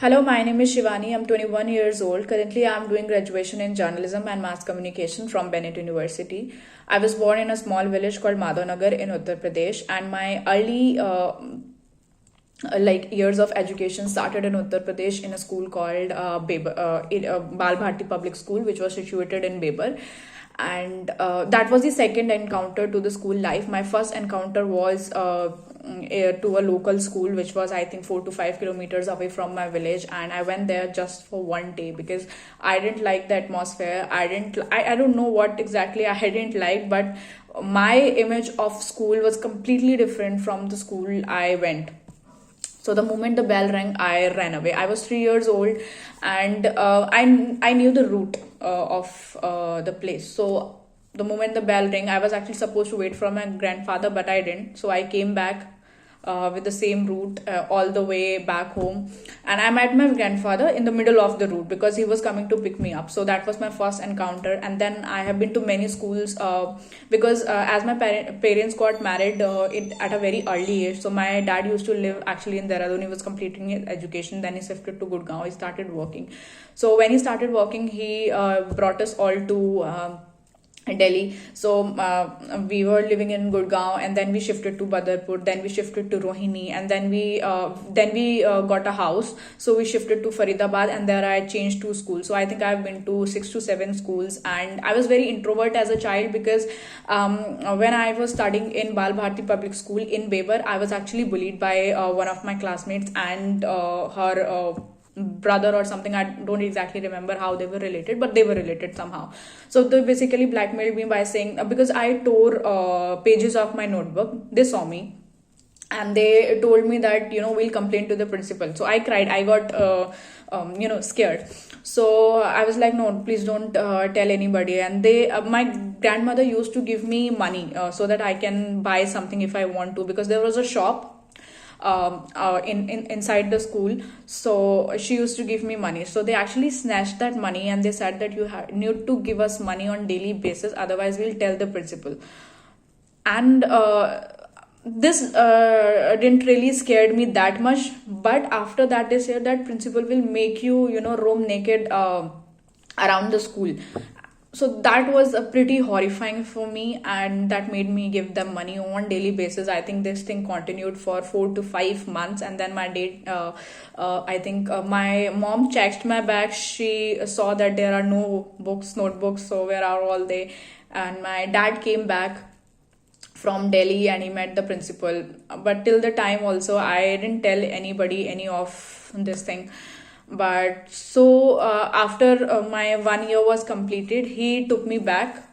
Hello, my name is Shivani. I'm 21 years old. Currently, I'm doing graduation in journalism and mass communication from Bennett University. I was born in a small village called Madhavnagar in Uttar Pradesh, and my early years of education started in Uttar Pradesh in a school called Bal Bharti Public School, which was situated in Beber. And that was the second encounter to the school life. My first encounter was to a local school, which was, I think, 4 to 5 kilometers away from my village, and I went there just for one day because I didn't like the atmosphere. I don't know what exactly I didn't like, but my image of school was completely different from the school I went. So the moment the bell rang, I ran away. I was 3 years old, and I knew the route of the place. So the moment the bell rang, I was actually supposed to wait for my grandfather, but I didn't. So I came back with the same route all the way back home, and I met my grandfather in the middle of the route because he was coming to pick me up. So that was my first encounter, and then I have been to many schools because as my parents got married at a very early age. So my dad used to live actually in Dehradun. He was completing his education, then he shifted to Gurgaon. He started working. So when he started working, he brought us all to Delhi. So we were living in Gurgaon, and then we shifted to Badarpur, then we shifted to Rohini, and then we got a house. So we shifted to Faridabad, and there I changed two schools. So I think I've been to 6 to 7 schools, and I was very introvert as a child because when I was studying in Bal Bharti Public School in Beber, I was actually bullied by one of my classmates and her brother or something. I don't exactly remember how they were related, but they were related somehow. So they basically blackmailed me by saying, because I tore pages of my notebook, they saw me and they told me that, we'll complain to the principal. So I cried. I got scared. So I was like, no, please don't tell anybody. And my grandmother used to give me money so that I can buy something if I want to, because there was a shop inside the school. So she used to give me money. So they actually snatched that money, and they said that you need to give us money on daily basis, otherwise we'll tell the principal. And this didn't really scared me that much. But after that, they said that principal will make you roam naked around the school. So that was a pretty horrifying for me, and that made me give them money on daily basis. I think this thing continued for 4 to 5 months, and then my date I think my mom checked my bag. She saw that there are no notebooks, so where are all they? And my dad came back from Delhi, and he met the principal. But till the time also, I didn't tell anybody any of this thing. But so after my 1 year was completed, he took me back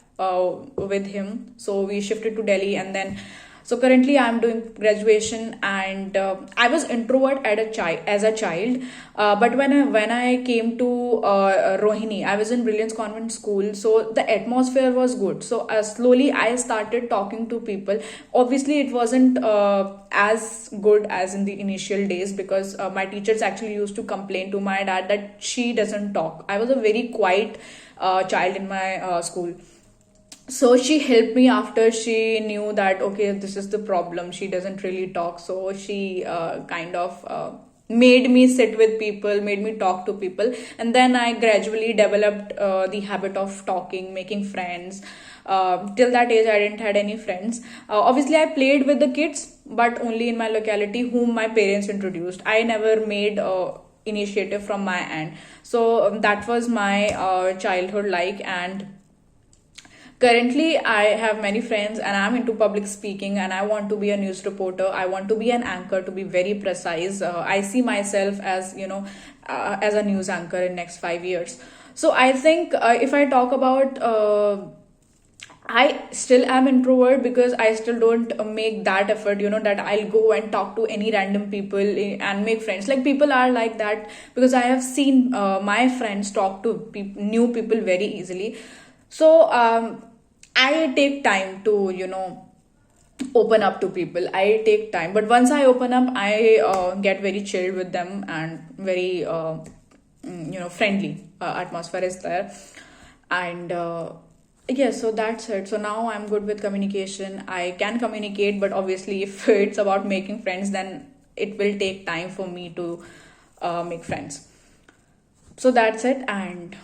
with him. So we shifted to Delhi, and then so currently I'm doing graduation, and I was introvert as a child. But when I came to Rohini, I was in Brilliance Convent School, so the atmosphere was good. So slowly I started talking to people. Obviously, it wasn't as good as in the initial days, because my teachers actually used to complain to my dad that she doesn't talk. I was a very quiet child in my school. So she helped me after she knew that, okay, this is the problem, she doesn't really talk. So she kind of made me sit with people, made me talk to people, and then I gradually developed the habit of talking, making friends. Till that age, I didn't had any friends. Obviously, I played with the kids, but only in my locality whom my parents introduced. I never made initiative from my end. So that was my childhood like. And currently, I have many friends, and I'm into public speaking, and I want to be a news reporter. I want to be an anchor, to be very precise. I see myself as, as a news anchor in next 5 years. So I think if I talk about I still am introvert because I still don't make that effort, that I'll go and talk to any random people and make friends. Like, people are like that because I have seen my friends talk to new people very easily. So I take time to, open up to people. I take time. But once I open up, I get very chilled with them, and very, friendly atmosphere is there. And yeah, so that's it. So now I'm good with communication. I can communicate, but obviously, if it's about making friends, then it will take time for me to make friends. So that's it, and